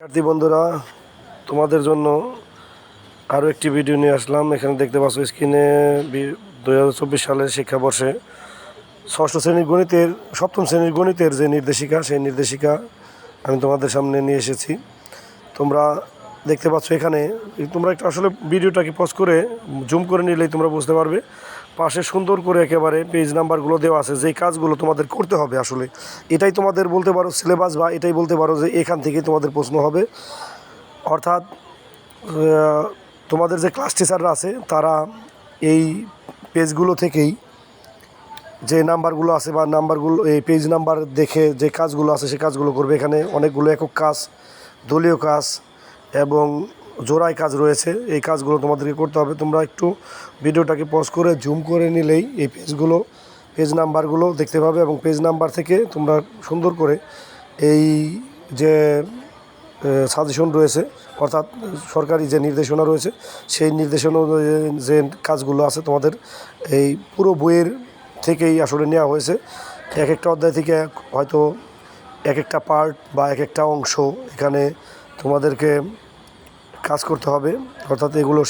শিক্ষার্থী বন্ধুরা, তোমাদের জন্য আরও একটি ভিডিও নিয়ে আসলাম। এখানে দেখতে পাচ্ছ স্ক্রিনে 2024 সালের শিক্ষাবর্ষে ষষ্ঠ শ্রেণীর গণিতের সপ্তম শ্রেণীর গণিতের যে নির্দেশিকা, সেই নির্দেশিকা আমি তোমাদের সামনে নিয়ে এসেছি। তোমরা দেখতে পাচ্ছ এখানে, তোমরা একটু আসলে ভিডিওটাকে পজ করে জুম করে নিলেই তোমরা বুঝতে পারবে। পাশে সুন্দর করে একেবারে পেজ নাম্বারগুলো দেওয়া আছে, যেই কাজগুলো তোমাদের করতে হবে। আসলে এটাই তোমাদের বলতে পারো সিলেবাস, বা এটাই বলতে পারো যে এখান থেকে তোমাদের প্রশ্ন হবে। অর্থাৎ তোমাদের যে ক্লাস টিচাররা আছে তারা এই পেজগুলো থেকেই যে নাম্বারগুলো আছে বা নাম্বারগুলো, এই পেজ নাম্বার দেখে যে কাজগুলো আছে সেই কাজগুলো করবে। এখানে অনেকগুলো একক কাজ, দলীয় কাজ এবং জোড়ায় কাজ রয়েছে। এই কাজগুলো তোমাদেরকে করতে হবে। তোমরা একটু ভিডিওটাকে পজ করে জুম করে নিলেই এই পেজ নাম্বারগুলো দেখতে পাবে, এবং পেজ নাম্বার থেকে তোমরা সুন্দর করে এই যে সাজেশন রয়েছে, অর্থাৎ সরকারি যে নির্দেশনা রয়েছে, সেই নির্দেশনা যে কাজগুলো আছে তোমাদের এই পুরো বইয়ের থেকেই আসলে নেওয়া হয়েছে। এক একটা অধ্যায় থেকে হয়তো এক একটা পার্ট বা এক একটা অংশ এখানে তোমাদেরকে কাজ করতে হবে। অর্থাৎ এগুলো